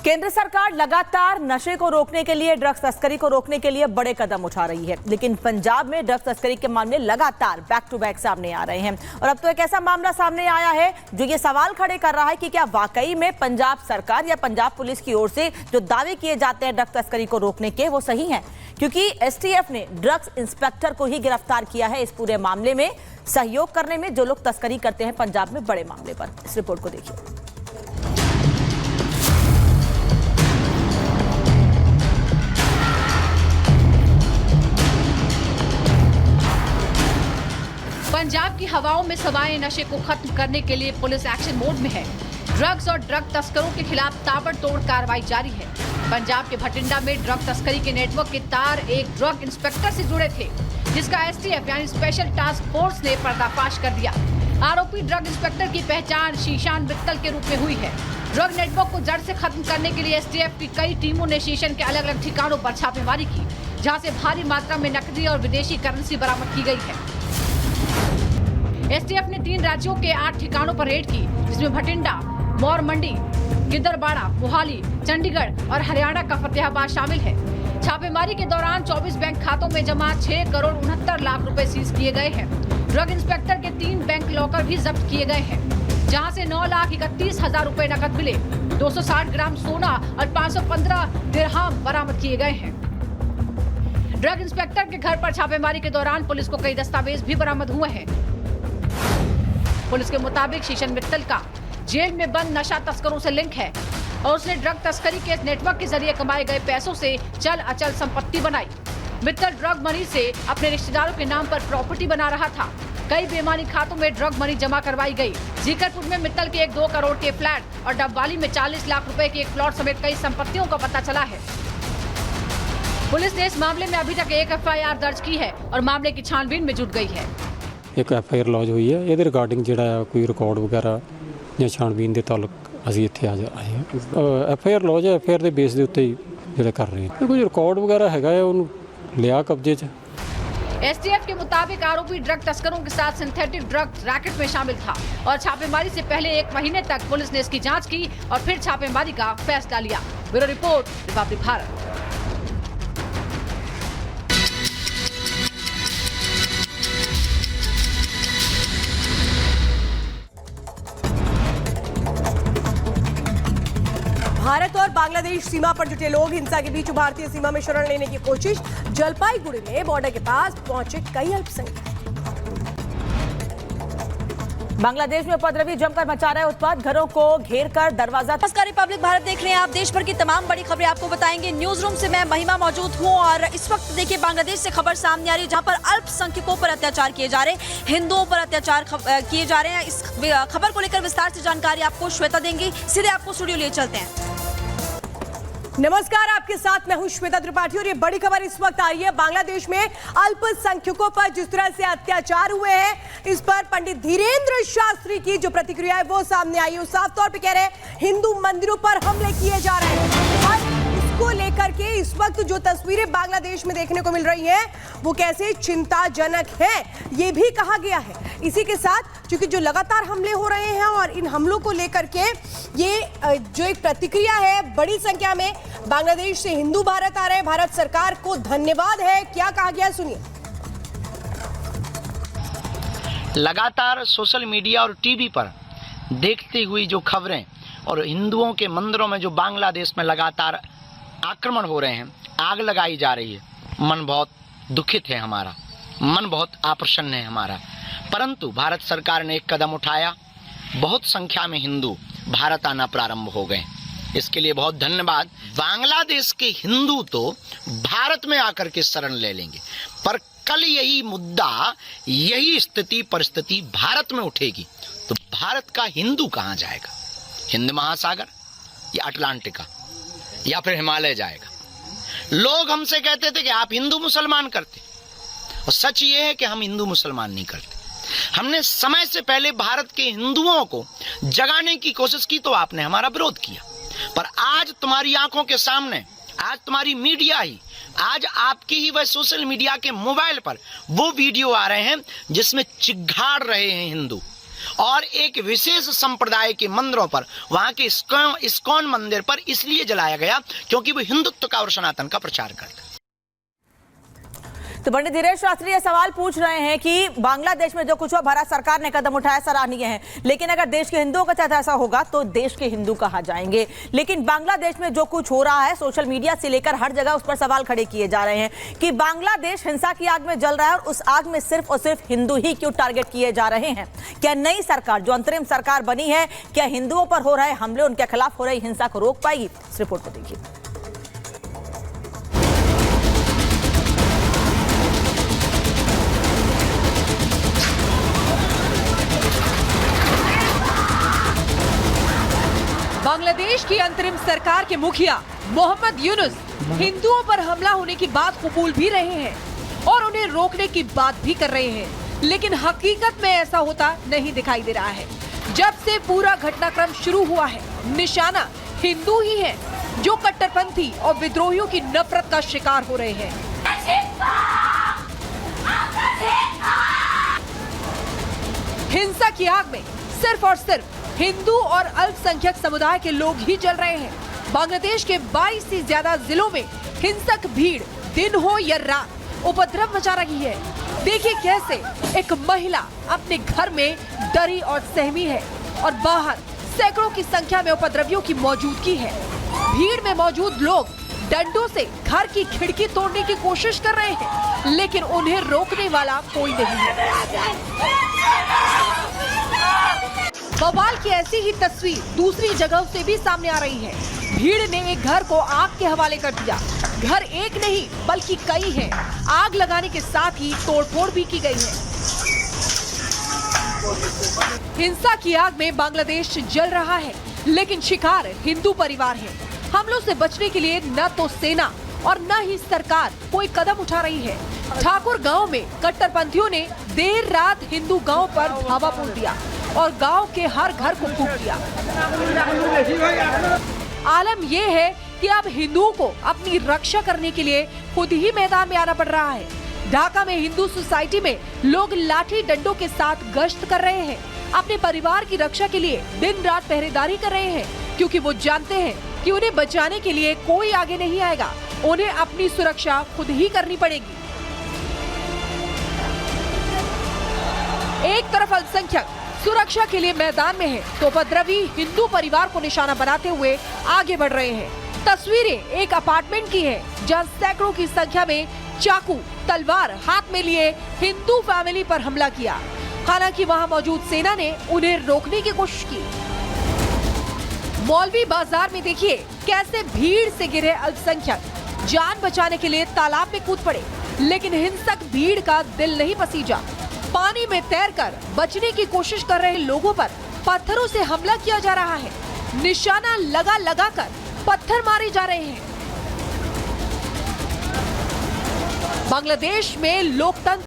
केंद्र सरकार लगातार नशे को रोकने के लिए, ड्रग्स तस्करी को रोकने के लिए बड़े कदम उठा रही है, लेकिन पंजाब में ड्रग्स तस्करी के मामले लगातार बैक टू बैक सामने आ रहे हैं। और अब तो एक ऐसा मामला सामने आया है जो ये सवाल खड़े कर रहा है कि क्या वाकई में पंजाब सरकार या पंजाब पुलिस की ओर से जो दावे किए जाते हैं ड्रग्स तस्करी को रोकने के, वो सही हैं? क्योंकि एसटीएफ ने ड्रग्स इंस्पेक्टर को ही गिरफ्तार किया है इस पूरे मामले में सहयोग करने में, जो लोग तस्करी करते हैं पंजाब में बड़े मामले पर। इस रिपोर्ट को देखिए। पंजाब की हवाओं में सवाए नशे को खत्म करने के लिए पुलिस एक्शन मोड में है। ड्रग्स और ड्रग तस्करों के खिलाफ ताबड़तोड़ कार्रवाई जारी है। पंजाब के भटिंडा में ड्रग तस्करी के नेटवर्क के तार एक ड्रग इंस्पेक्टर से जुड़े थे, जिसका एसटीएफ यानी स्पेशल टास्क फोर्स ने पर्दाफाश कर दिया। आरोपी ड्रग इंस्पेक्टर की पहचान शीशान मित्तल के रूप में हुई है। ड्रग नेटवर्क को जड़ से खत्म करने के लिए एसटीएफ की कई टीमों ने शीशन के अलग अलग ठिकानों पर छापेमारी की, जहाँ से भारी मात्रा में नकदी और विदेशी करेंसी बरामद की गई है। एसटीएफ ने 3 राज्यों के 8 ठिकानों पर रेड की, जिसमें भटिंडा, मौर मंडी, गिद्दरबाड़ा, मोहाली, चंडीगढ़ और हरियाणा का फतेहाबाद शामिल है। छापेमारी के दौरान 24 बैंक खातों में जमा 6 करोड़ 69 लाख रुपए सीज किए गए हैं। ड्रग इंस्पेक्टर के 3 बैंक लॉकर भी जब्त किए गए हैं, जहां से 9,31,000 रुपए नकद मिले, 260 ग्राम सोना और 515 दिरहम बरामद किए गए हैं। ड्रग इंस्पेक्टर के घर पर छापेमारी के दौरान पुलिस को कई दस्तावेज भी बरामद हुए हैं। पुलिस के मुताबिक शीशन मित्तल का जेल में बंद नशा तस्करों से लिंक है और उसने ड्रग तस्करी के नेटवर्क के जरिए कमाए गए पैसों से चल अचल संपत्ति बनाई। मित्तल ड्रग मनी से अपने रिश्तेदारों के नाम पर प्रॉपर्टी बना रहा था। कई बेईमानी खातों में ड्रग मनी जमा करवाई गई। जीकरपुर में मित्तल के एक 2 करोड़ के फ्लैट और डबवाली में 40 लाख रुपए के एक प्लॉट समेत कई संपत्तियों का पता चला है। पुलिस ने इस मामले में अभी तक एक एफआईआर दर्ज की है और मामले की छानबीन में जुट गई है। एक एफआईआर लॉज हुई है, ਇਹਦੇ ਰਿਗਾਰਡਿੰਗ ਜਿਹੜਾ ਕੋਈ ਰਿਕਾਰਡ ਵਗੈਰਾ ਜਾਂ ਛਾਣਬੀਨ ਦੇ ਤਾਲੁਕ ਅਸੀਂ ਇੱਥੇ ਆ ਆਏ ਹਾਂ। ਐਫਆਈਆਰ ਲੌਜ ਹੈ, ਐਫਆਈਆਰ ਦੇ ਬੇਸ ਦੇ ਉੱਤੇ ਹੀ ਜਿਹੜਾ ਕਰ ਰਹੇ ਹਾਂ। ਕੋਈ ਰਿਕਾਰਡ ਵਗੈਰਾ ਹੈਗਾ ਹੈ, ਉਹਨੂੰ ਲਿਆ ਕਬਜ਼ੇ 'ਚ। एसटीएफ के मुताबिक आरोपी ड्रग तस्करों के साथ सिंथेटिक ड्रग रैकेट में शामिल था और छापेमारी से पहले 1 महीने तक पुलिस ने इसकी जांच की और फिर छापेमारी का फैसला लिया। Bureau report, Republic Bharat. Bharat और बांग्लादेश सीमा पर जुटे लोग हिंसा के बीच भारतीय सीमा में शरण लेने की कोशिश। जलपाईगुड़ी में बॉर्डर के पास पहुंचे कई अल्पसंख्यक। बांग्लादेश में उपद्रवी जमकर मचा रहे उत्पात, घरों को घेर कर दरवाजा। नमस्कार, रिपब्लिक भारत देख रहे हैं आप। देश भर की तमाम बड़ी खबरें आपको बताएंगे। न्यूज रूम से मैं महिमा मौजूद हूं और इस वक्त देखिए बांग्लादेश से खबर सामने आ रही है, जहां पर अल्पसंख्यकों पर अत्याचार किए जा रहे हैं, हिंदुओं पर अत्याचार किए जा रहे हैं। इस खबर को लेकर विस्तार से जानकारी आपको श्वेता देंगी। सीधे आपको स्टूडियो लिए चलते हैं। नमस्कार, आपके साथ मैं हूं श्वेता त्रिपाठी और ये बड़ी खबर इस वक्त आ रही है। बांग्लादेश में अल्पसंख्यकों पर जिस तरह से अत्याचार हुए हैं, इस पर पंडित धीरेन्द्र शास्त्री की जो प्रतिक्रिया है वो सामने आई है। वो साफ तौर पे कह रहे हैं हिंदू मंदिरों पर हमले किए जा रहे हैं। को लेकर के इस वक्त जो तस्वीरें बांग्लादेश में देखने को मिल रही हैं वो कैसे चिंताजनक है, ये भी कहा गया है। इसी के साथ क्योंकि जो लगातार हमले हो रहे हैं और इन हमलों को लेकर के ये जो एक प्रतिक्रिया है, बड़ी संख्या में बांग्लादेश से हिंदू भारत आ रहे हैं। भारत सरकार को धन्यवाद है। क्या कहा गया, सुनिए। लगातार सोशल मीडिया और टीवी पर देखती हुई जो खबरें और हिंदुओं के मंदिरों में जो बांग्लादेश में लगातार आक्रमण हो रहे हैं, आग लगाई जा रही है, मन बहुत दुखित है हमारा, मन बहुत अप्रसन्न है हमारा। परंतु भारत सरकार ने एक कदम उठाया, बहुत संख्या में हिंदू भारत आना प्रारंभ हो गए। इसके लिए बहुत धन्यवाद। बांग्लादेश के हिंदू तो भारत में आकर के शरण ले लेंगे, पर कल यही मुद्दा, यही स्थिति परिस्थिति भारत में उठेगी तो भारत का हिंदू कहाँ जाएगा? हिंद महासागर या अटलांटिका या फिर हिमालय जाएगा? लोग हमसे कहते थे कि आप हिंदू मुसलमान करते, और सच ये है कि हम हिंदू मुसलमान नहीं करते। हमने समय से पहले भारत के हिंदुओं को जगाने की कोशिश की तो आपने हमारा विरोध किया। पर आज तुम्हारी आंखों के सामने, आज तुम्हारी मीडिया ही, आज आपकी ही वह सोशल मीडिया के मोबाइल पर वो वीडियो आ रहे हैं जिसमें चिघाड़ रहे हैं हिंदू, और एक विशेष संप्रदाय के मंदिरों पर, वहां के इस्कॉन मंदिर पर इसलिए जलाया गया क्योंकि वो हिंदुत्व का और सनातन का प्रचार करते। तो पंडित धीरेन्द्र शास्त्री ये सवाल पूछ रहे हैं कि बांग्लादेश में जो कुछ हुआ, भारत सरकार ने कदम उठाया, सराहनीय है, लेकिन अगर देश के हिंदुओं के साथ ऐसा होगा तो देश के हिंदू कहाँ जाएंगे। लेकिन बांग्लादेश में जो कुछ हो रहा है, सोशल मीडिया से लेकर हर जगह उस पर सवाल खड़े किए जा रहे हैं कि बांग्लादेश हिंसा की आग में जल रहा है और उस आग में सिर्फ और सिर्फ हिंदू ही क्यों टारगेट किए जा रहे हैं। क्या नई सरकार, जो अंतरिम सरकार बनी है, क्या हिंदुओं पर हो रहे हमले, उनके खिलाफ हो रही हिंसा को रोक पाएगी? इस रिपोर्ट को देखिए। बांग्लादेश की अंतरिम सरकार के मुखिया मोहम्मद यूनुस हिंदुओं पर हमला होने की बात कबूल भी रहे हैं और उन्हें रोकने की बात भी कर रहे हैं, लेकिन हकीकत में ऐसा होता नहीं दिखाई दे रहा है। जब से पूरा घटनाक्रम शुरू हुआ है, निशाना हिंदू ही है जो कट्टरपंथी और विद्रोहियों की नफरत का शिकार हो रहे हैं। हिंसा की आग में सिर्फ और सिर्फ हिंदू और अल्पसंख्यक समुदाय के लोग ही जल रहे हैं। बांग्लादेश के 22 से ज्यादा जिलों में हिंसक भीड़ दिन हो या रात उपद्रव मचा रही है। देखिए कैसे एक महिला अपने घर में डरी और सहमी है और बाहर सैकड़ों की संख्या में उपद्रवियों की मौजूदगी है। भीड़ में मौजूद लोग डंडों से घर की खिड़की तोड़ने की कोशिश कर रहे हैं, लेकिन उन्हें रोकने वाला कोई नहीं है। बवाल की ऐसी ही तस्वीर दूसरी जगहों से भी सामने आ रही है। भीड़ ने एक घर को आग के हवाले कर दिया। घर एक नहीं बल्कि कई हैं। आग लगाने के साथ ही तोड़फोड़ भी की गई है। हिंसा की आग में बांग्लादेश जल रहा है, लेकिन शिकार हिंदू परिवार है। हमलों से बचने के लिए न तो सेना और न ही सरकार कोई कदम उठा रही है। ठाकुर गांव में कट्टरपंथियों ने देर रात हिंदू गांव पर धावा बोल दिया और गांव के हर घर को फूंक दिया। आलम यह है कि अब हिंदुओं को अपनी रक्षा करने के लिए खुद ही मैदान में आना पड़ रहा है। ढाका में हिंदू सोसाइटी में लोग लाठी डंडों के साथ गश्त कर रहे हैं। अपने परिवार की रक्षा के लिए दिन रात पहरेदारी कर रहे हैं, क्योंकि वो जानते हैं कि उन्हें बचाने के लिए कोई आगे नहीं आएगा। उन्हें अपनी सुरक्षा खुद ही करनी पड़ेगी। एक तरफ अल्पसंख्यक सुरक्षा के लिए मैदान में है, तो उपद्रवी हिंदू परिवार को निशाना बनाते हुए आगे बढ़ रहे हैं। तस्वीरें एक अपार्टमेंट की है, जहां सैकड़ों की संख्या में चाकू तलवार हाथ में लिए हिंदू फैमिली पर हमला किया। हालांकि वहां मौजूद सेना ने उन्हें रोकने की कोशिश की। मौलवी बाजार में देखिए कैसे भीड़ से गिरे अल्पसंख्यक जान बचाने के लिए तालाब में कूद पड़े, लेकिन हिंसक भीड़ का दिल नहीं पसीजा। पानी में तैरकर बचने की कोशिश कर रहे लोगों पर पत्थरों से हमला किया जा रहा है। निशाना लगा लगा कर पत्थर मारे जा रहे हैं। बांग्लादेश में लोकतंत्र